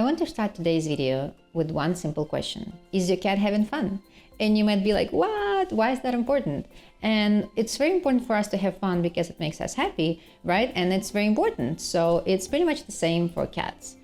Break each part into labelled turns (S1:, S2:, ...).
S1: want to start today's video with one simple question. Is your cat having fun? And you might be like, what? Why is that important? And it's very important for us to have fun because it makes us happy, right? And it's very important. So it's pretty much the same for cats.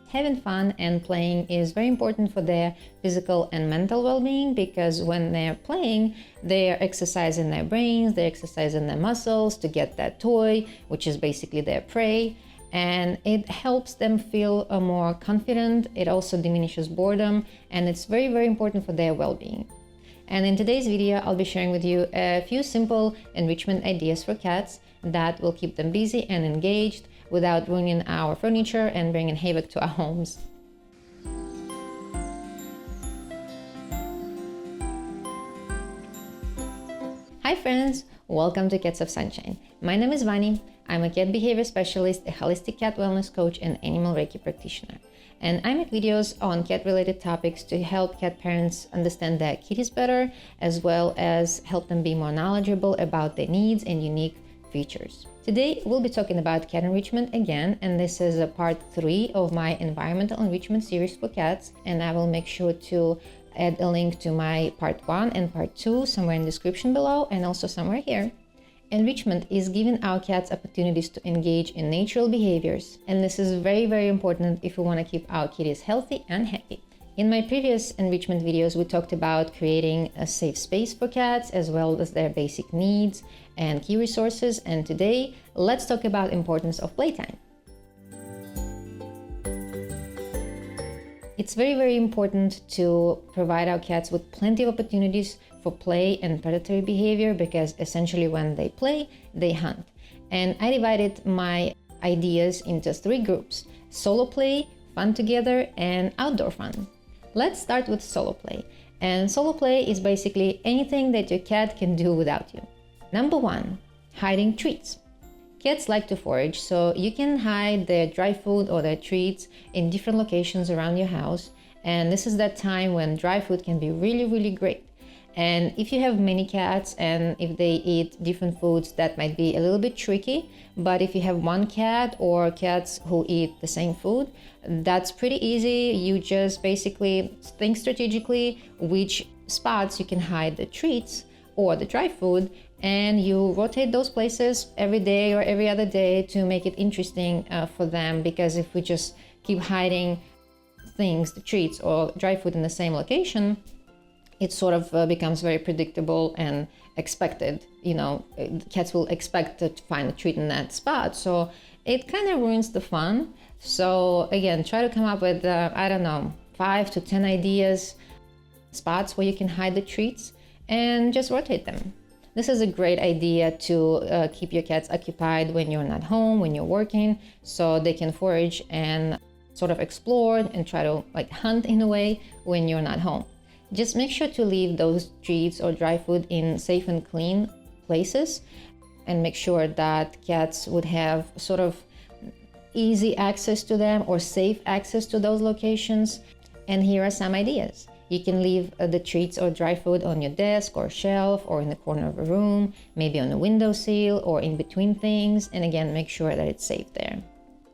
S1: Having fun and playing is very important for their physical and mental well-being, because when they're playing, they're exercising their brains, they're exercising their muscles to get that toy, which is basically their prey. And it helps them feel more confident. It also diminishes boredom, and it's very, very important for their well-being. And in today's video, I'll be sharing with you a few simple enrichment ideas for cats that will keep them busy and engaged without ruining our furniture and bringing havoc to our homes. Hi friends, welcome to Cats of Sunshine. My name is Vani. I'm a cat behavior specialist, a holistic cat wellness coach, and animal Reiki practitioner. And I make videos on cat-related topics to help cat parents understand their kitties better, as well as help them be more knowledgeable about their needs and unique features. Today, we'll be talking about cat enrichment again, and this is a part 3 of my environmental enrichment series for cats, and I will make sure to add a link to my part 1 and part 2 somewhere in the description below, and also somewhere here. Enrichment is giving our cats opportunities to engage in natural behaviors, and this is very, very important if we want to keep our kitties healthy and happy. In my previous enrichment videos, we talked about creating a safe space for cats, as well as their basic needs and key resources, and today, let's talk about the importance of playtime. It's very, very important to provide our cats with plenty of opportunities for play and predatory behavior, because essentially when they play, they hunt. And I divided my ideas into 3 groups: solo play, fun together, and outdoor fun. Let's start with solo play. And solo play is basically anything that your cat can do without you. Number 1, hiding treats. Cats like to forage, so you can hide their dry food or their treats in different locations around your house. And this is that time when dry food can be really, really great. And if you have many cats and if they eat different foods, that might be a little bit tricky. But if you have one cat or cats who eat the same food, that's pretty easy. You just basically think strategically which spots you can hide the treats or the dry food, and you rotate those places every day or every other day to make it interesting for them. Because if we just keep hiding things, the treats or dry food in the same location, it sort of becomes very predictable and expected. You know, cats will expect to find a treat in that spot, so it kind of ruins the fun. So again, try to come up with, 5 to 10 ideas, spots where you can hide the treats, and just rotate them. This is a great idea to keep your cats occupied when you're not home, when you're working, so they can forage and sort of explore and try to hunt in a way when you're not home. Just make sure to leave those treats or dry food in safe and clean places, and make sure that cats would have sort of easy access to them or safe access to those locations. And here are some ideas. You can leave the treats or dry food on your desk or shelf, or in the corner of a room, maybe on a windowsill or in between things. And again, make sure that it's safe there.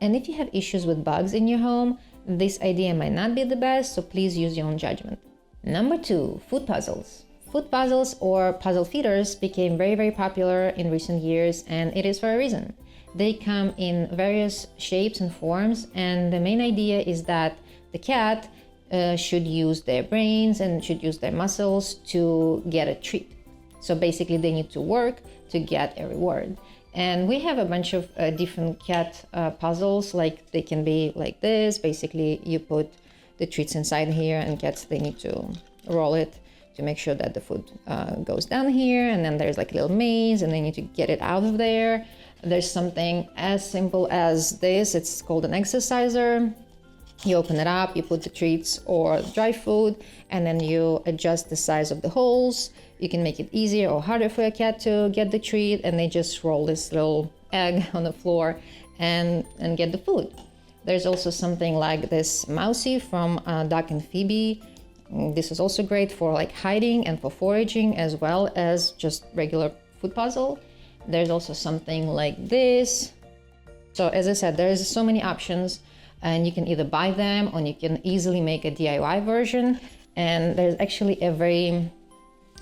S1: And if you have issues with bugs in your home, this idea might not be the best, so please use your own judgment. Number 2, food puzzles. Food puzzles or puzzle feeders became very, very popular in recent years, and it is for a reason. They come in various shapes and forms, and the main idea is that the cat should use their brains and should use their muscles to get a treat. So basically they need to work to get a reward. And we have a bunch of different cat puzzles. Like, they can be like this. Basically you put the treats inside here, and cats, they need to roll it to make sure that the food goes down here, and then there's like a little maze, and they need to get it out of there. There's something as simple as this. It's called an exerciser. You open it up, you put the treats or dry food, and then you adjust the size of the holes. You can make it easier or harder for a cat to get the treat, and they just roll this little egg on the floor and get the food. There's also something like this Mousy from Duck and Phoebe. This is also great for hiding and for foraging, as well as just regular food puzzle. There's also something like this. So as I said, there's so many options, and you can either buy them or you can easily make a DIY version. And there's actually a very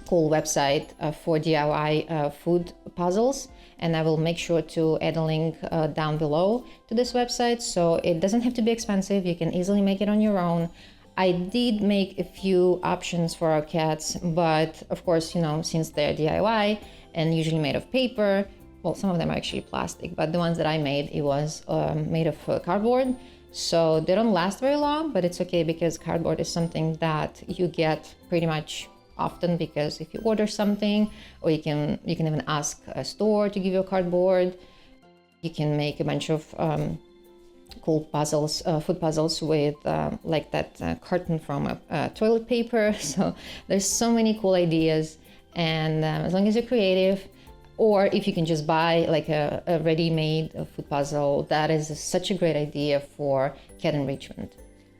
S1: cool website for DIY food puzzles, and I will make sure to add a link down below to this website. So it doesn't have to be expensive, you can easily make it on your own. I did make a few options for our cats, but of course, since they're DIY and usually made of paper, well, some of them are actually plastic, but the ones that I made, it was made of cardboard. So they don't last very long, but it's okay because cardboard is something that you get pretty much often, because if you order something, or you can even ask a store to give you a cardboard. You can make a bunch of cool puzzles, food puzzles with like that carton from toilet paper. So there's so many cool ideas, and as long as you're creative, or if you can just buy like a ready-made food puzzle, that is such a great idea for cat enrichment.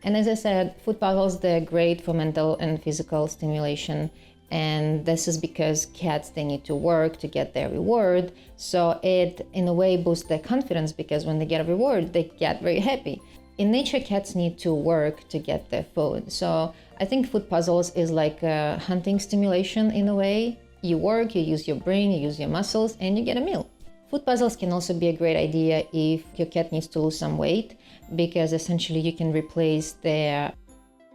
S1: And as I said, food puzzles, they're great for mental and physical stimulation. And this is because cats, they need to work to get their reward. So it, in a way, boosts their confidence, because when they get a reward, they get very happy. In nature, cats need to work to get their food. So I think food puzzles is like a hunting stimulation in a way. You work, you use your brain, you use your muscles, and you get a meal. Food puzzles can also be a great idea if your cat needs to lose some weight, because essentially you can replace their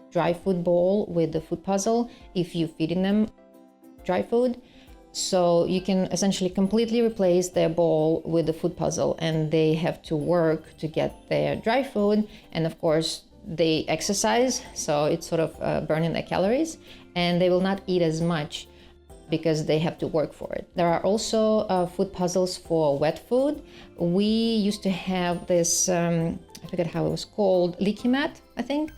S1: dry food bowl with the food puzzle if you're feeding them dry food. So you can essentially completely replace their bowl with the food puzzle, and they have to work to get their dry food. And of course, they exercise, so it's sort of burning their calories, and they will not eat as much because they have to work for it. There are also food puzzles for wet food. We used to have this, I forget how it was called, leaky mat, I think.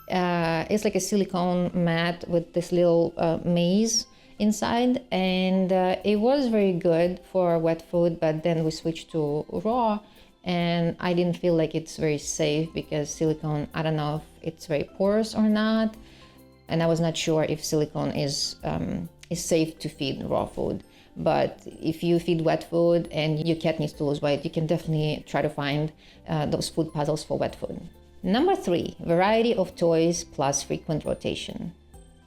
S1: It's like a silicone mat with this little maze inside, and it was very good for wet food, but then we switched to raw, and I didn't feel like it's very safe, because silicone, I don't know if it's very porous or not, and I was not sure if silicone is safe to feed raw food. But if you feed wet food and your cat needs to lose weight, you can definitely try to find those food puzzles for wet food. Number 3, variety of toys plus frequent rotation.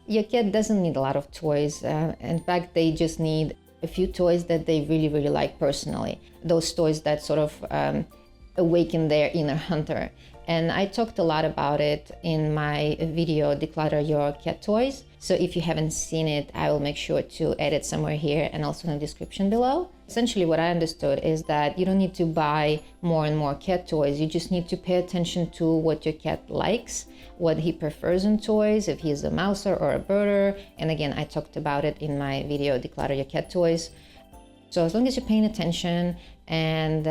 S1: Your cat doesn't need a lot of toys. In fact, they just need a few toys that they really, really like personally. Those toys that sort of awaken their inner hunter. And I talked a lot about it in my video, Declutter Your Cat Toys. So if you haven't seen it, I will make sure to add it somewhere here and also in the description below. Essentially, what I understood is that you don't need to buy more and more cat toys. You just need to pay attention to what your cat likes, what he prefers in toys, if he's a mouser or a birder. And again, I talked about it in my video, Declutter Your Cat Toys. So as long as you're paying attention and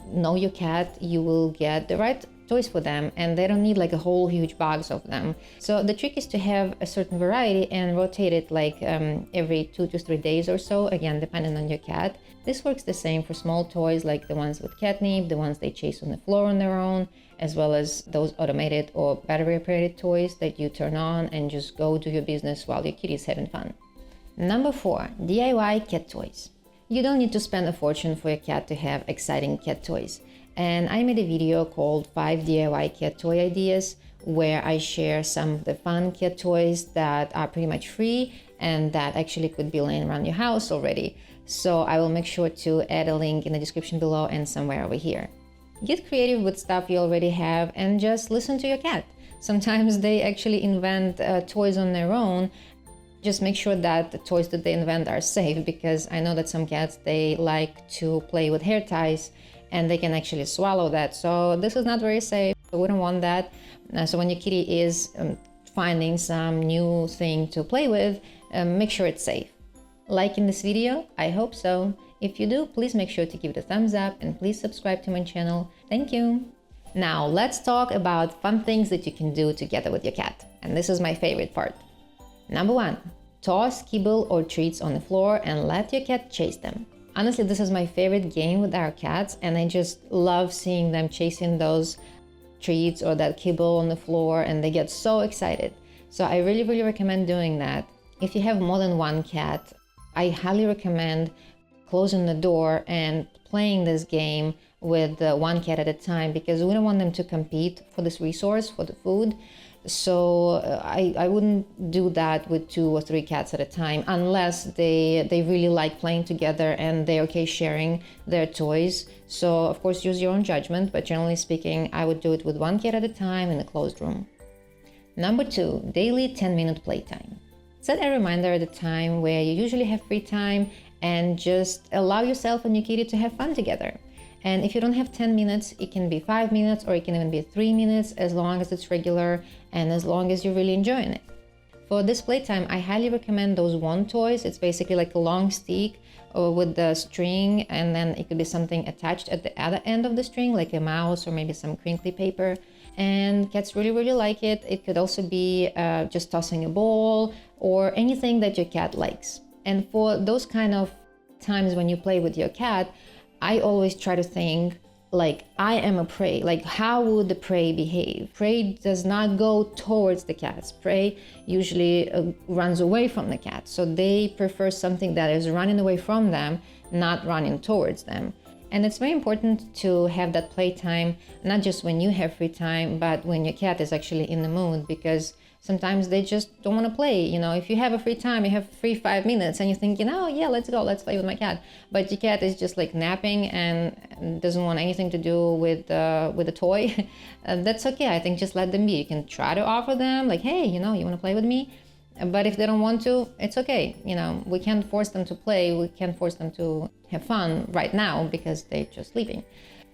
S1: know your cat, you will get the right toys for them, and they don't need like a whole huge box of them. So the trick is to have a certain variety and rotate it like every 2 to 3 days or so, again depending on your cat. This works the same for small toys like the ones with catnip, the ones they chase on the floor on their own, as well as those automated or battery operated toys that you turn on and just go do your business while your kitty is having fun. Number 4, DIY cat toys. You don't need to spend a fortune for your cat to have exciting cat toys. And I made a video called 5 DIY cat toy ideas, where I share some of the fun cat toys that are pretty much free and that actually could be laying around your house already. So I will make sure to add a link in the description below and somewhere over here. Get creative with stuff you already have and just listen to your cat. Sometimes they actually invent toys on their own. Just make sure that the toys that they invent are safe, because I know that some cats, they like to play with hair ties and they can actually swallow that. So this is not very safe. We don't want that. So when your kitty is finding some new thing to play with, make sure it's safe. Liking this video? I hope so. If you do, please make sure to give it a thumbs up and please subscribe to my channel. Thank you. Now let's talk about fun things that you can do together with your cat. And this is my favorite part. Number 1, toss kibble or treats on the floor and let your cat chase them. Honestly, this is my favorite game with our cats, and I just love seeing them chasing those treats or that kibble on the floor, and they get so excited. So I really, really recommend doing that. If you have more than one cat, I highly recommend closing the door and playing this game with one cat at a time, because we don't want them to compete for this resource, for the food. So I wouldn't do that with 2 or 3 cats at a time, unless they really like playing together and they're okay sharing their toys. So of course use your own judgment, but generally speaking, I would do it with 1 cat at a time in a closed room. Number 2, daily 10-minute playtime. Set a reminder at a time where you usually have free time and just allow yourself and your kitty to have fun together. And if you don't have 10 minutes, it can be 5 minutes or it can even be 3 minutes, as long as it's regular and as long as you're really enjoying it. For this playtime, I highly recommend those wand toys. It's basically like a long stick with the string, and then it could be something attached at the other end of the string, like a mouse or maybe some crinkly paper. And cats really, really like it. It could also be just tossing a ball or anything that your cat likes. And for those kind of times when you play with your cat, I always try to think like, I am a prey. Like, how would the prey behave? Prey does not go towards the cats. Prey usually runs away from the cat. So they prefer something that is running away from them, not running towards them. And it's very important to have that playtime, not just when you have free time, but when your cat is actually in the mood, because sometimes they just don't want to play. You know, if you have a free time, you have free 5 minutes and you're thinking, oh yeah, let's go, let's play with my cat. But your cat is just like napping and doesn't want anything to do with a toy. That's okay. I think just let them be. You can try to offer them like, hey, you want to play with me? But if they don't want to, it's okay. We can't force them to play. We can't force them to have fun right now because they're just sleeping.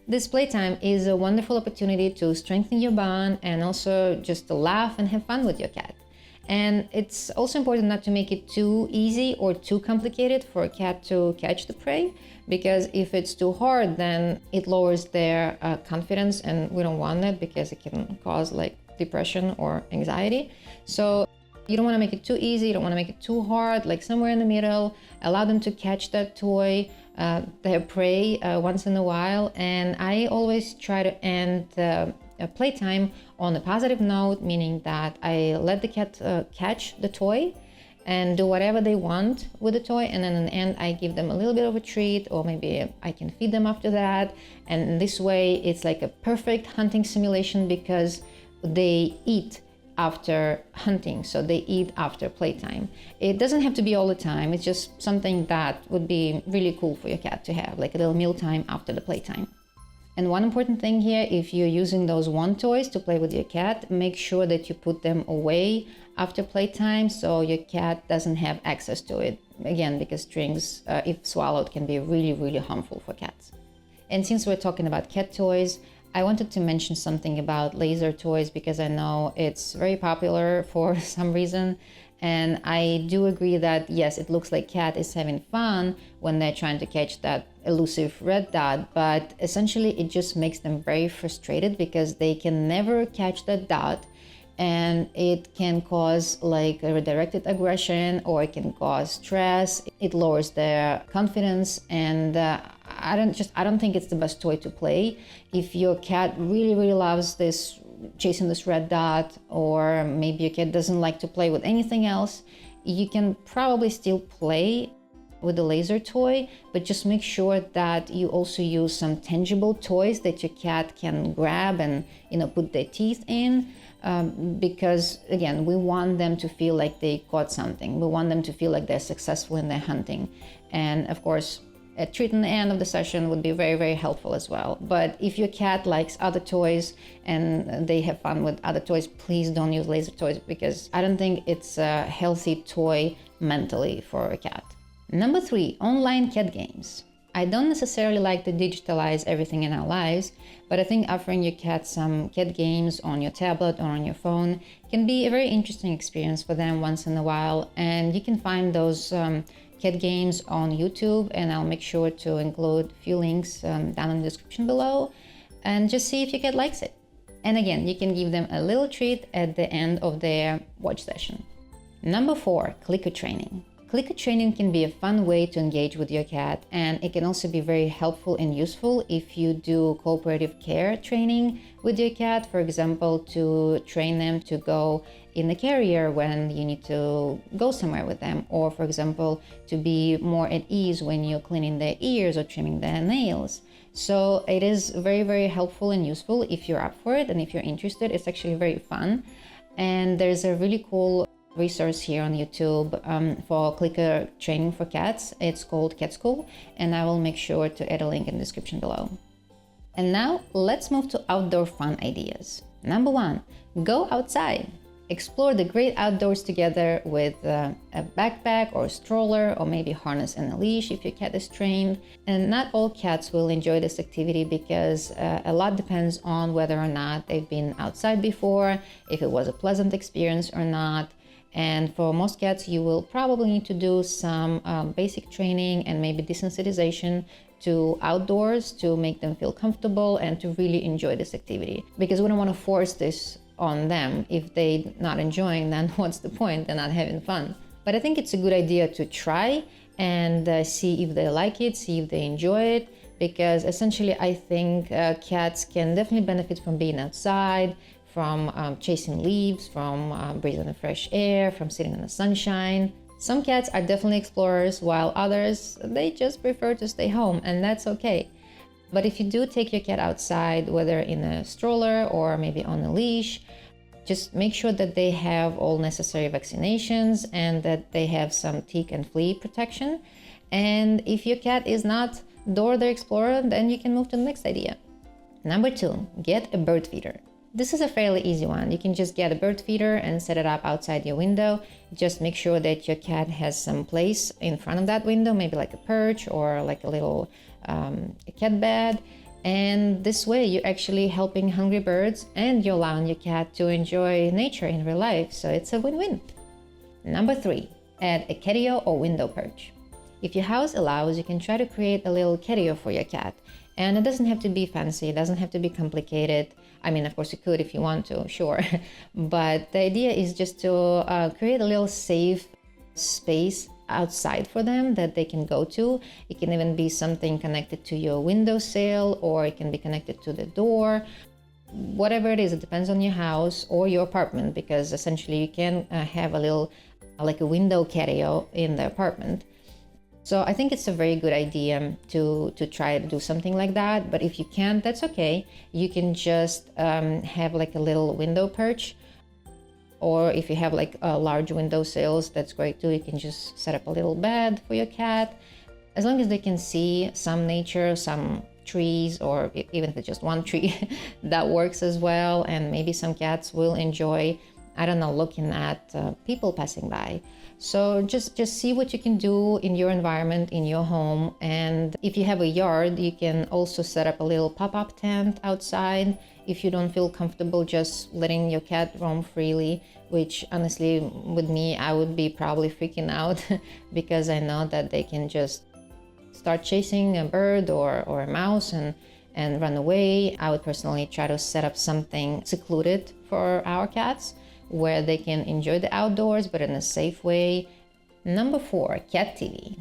S1: This playtime is a wonderful opportunity to strengthen your bond and also just to laugh and have fun with your cat. And it's also important not to make it too easy or too complicated for a cat to catch the prey, because if it's too hard, then it lowers their confidence, and we don't want that because it can cause like depression or anxiety. So you don't want to make it too easy, you don't want to make it too hard, like somewhere in the middle. Allow them to catch that toy, their prey, once in a while. And I always try to end playtime on a positive note, meaning that I let the cat catch the toy and do whatever they want with the toy, and then in the end I give them a little bit of a treat, or maybe I can feed them after that. And this way it's like a perfect hunting simulation, because they eat after hunting, so they eat after playtime. It doesn't have to be all the time, it's just something that would be really cool for your cat to have, like a little mealtime after the playtime. And one important thing here, if you're using those wand toys to play with your cat, make sure that you put them away after playtime so your cat doesn't have access to it. Again, because strings, if swallowed, can be really, really harmful for cats. And since we're talking about cat toys, I wanted to mention something about laser toys, because I know it's very popular for some reason. And I do agree that, yes, it looks like cat is having fun when they're trying to catch that elusive red dot, but essentially it just makes them very frustrated because they can never catch that dot. And it can cause like a redirected aggression, or it can cause stress. It lowers their confidence, and I don't think it's the best toy to play. If your cat really, really loves this, chasing this red dot, or maybe your cat doesn't like to play with anything else, you can probably still play with the laser toy, but just make sure that you also use some tangible toys that your cat can grab and put their teeth in, because again, we want them to feel like they caught something. We want them to feel like they're successful in their hunting. And of course, a treat in the end of the session would be very, very helpful as well. But if your cat likes other toys and they have fun with other toys, please don't use laser toys, because I don't think it's a healthy toy mentally for a cat. Number 3, online cat games. I don't necessarily like to digitalize everything in our lives, but I think offering your cat some cat games on your tablet or on your phone can be a very interesting experience for them once in a while. And you can find those cat games on YouTube, and I'll make sure to include a few links down in the description below, and just see if your cat likes it. And again, you can give them a little treat at the end of their watch session. Number 4, clicker training. Clicker training can be a fun way to engage with your cat, and it can also be very helpful and useful if you do cooperative care training with your cat. For example, to train them to go in the carrier when you need to go somewhere with them, or for example, to be more at ease when you're cleaning their ears or trimming their nails. So it is very, very helpful and useful if you're up for it and if you're interested. It's actually very fun. And there's a really cool resource here on YouTube for clicker training for cats. It's called Cat School, and I will make sure to add a link in the description below. And now let's move to outdoor fun ideas. Number 1, go outside. Explore the great outdoors together with a backpack or a stroller, or maybe harness and a leash if your cat is trained. And not all cats will enjoy this activity because a lot depends on whether or not they've been outside before, if it was a pleasant experience or not. And for most cats, you will probably need to do some basic training and maybe desensitization to outdoors to make them feel comfortable and to really enjoy this activity. Because we don't want to force this on them. If they're not enjoying, then what's the point? They're not having fun. But I think it's a good idea to try and see if they like it, see if they enjoy it, because essentially I think cats can definitely benefit from being outside, from chasing leaves, from breathing the fresh air, from sitting in the sunshine. Some cats are definitely explorers, while others, they just prefer to stay home, and that's okay. But if you do take your cat outside, whether in a stroller or maybe on a leash, just make sure that they have all necessary vaccinations and that they have some tick and flea protection. And if your cat is not Dora the Explorer, then you can move to the next idea. Number 2, get a bird feeder. This is a fairly easy one. You can just get a bird feeder and set it up outside your window. Just make sure that your cat has some place in front of that window, maybe like a perch or like a little cat bed. And this way you're actually helping hungry birds and you're allowing your cat to enjoy nature in real life. So it's a win-win. Number 3, add a catio or window perch. If your house allows, you can try to create a little catio for your cat. And it doesn't have to be fancy, it doesn't have to be complicated. I mean, of course you could if you want to, sure. But the idea is just to create a little safe space outside for them that they can go to. It can even be something connected to your windowsill, or it can be connected to the door. Whatever it is, it depends on your house or your apartment, because essentially you can have a little, like a window catio in the apartment. So I think it's a very good idea to try to do something like that. But if you can't, that's okay. You can just have like a little window perch. Or if you have like large windowsills, that's great too. You can just set up a little bed for your cat. As long as they can see some nature, some trees, or even if it's just one tree, that works as well. And maybe some cats will enjoy, I don't know, looking at people passing by. So just see what you can do in your environment, in your home. And if you have a yard, you can also set up a little pop-up tent outside if you don't feel comfortable just letting your cat roam freely, which honestly with me, I would be probably freaking out because I know that they can just start chasing a bird or a mouse and run away. I would personally try to set up something secluded for our cats where they can enjoy the outdoors, but in a safe way. Number 4, cat TV.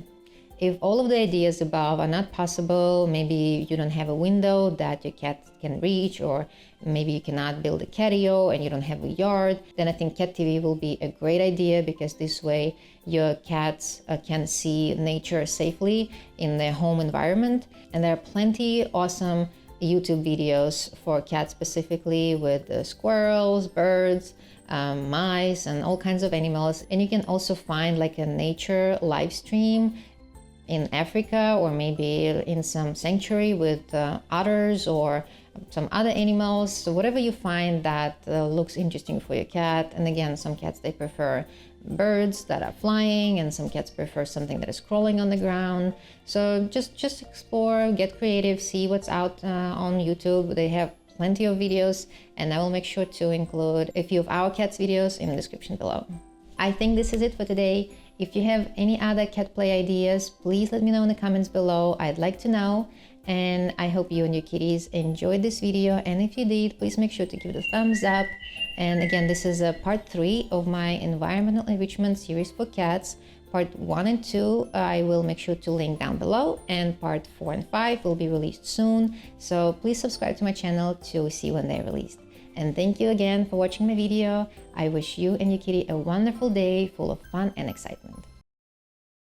S1: If all of the ideas above are not possible, maybe you don't have a window that your cat can reach, or maybe you cannot build a catio and you don't have a yard, then I think cat TV will be a great idea, because this way your cats can see nature safely in their home environment. And there are plenty awesome YouTube videos for cats specifically, with squirrels, birds, mice, and all kinds of animals. And you can also find like a nature live stream in Africa, or maybe in some sanctuary with otters or some other animals. So whatever you find that looks interesting for your cat. And again, some cats, they prefer birds that are flying, and some cats prefer something that is crawling on the ground. So just explore, get creative, see what's out on YouTube. They have plenty of videos, and I will make sure to include a few of our cats' videos in the description below. I think this is it for today. If you have any other cat play ideas, please let me know in the comments below. I'd like to know. And I hope you and your kitties enjoyed this video. And if you did, please make sure to give it a thumbs up. And again, this is a part 3 of my environmental enrichment series for cats. Part 1 and 2, I will make sure to link down below. And part 4 and 5 will be released soon. So please subscribe to my channel to see when they're released. And thank you again for watching my video. I wish you and your kitty a wonderful day full of fun and excitement.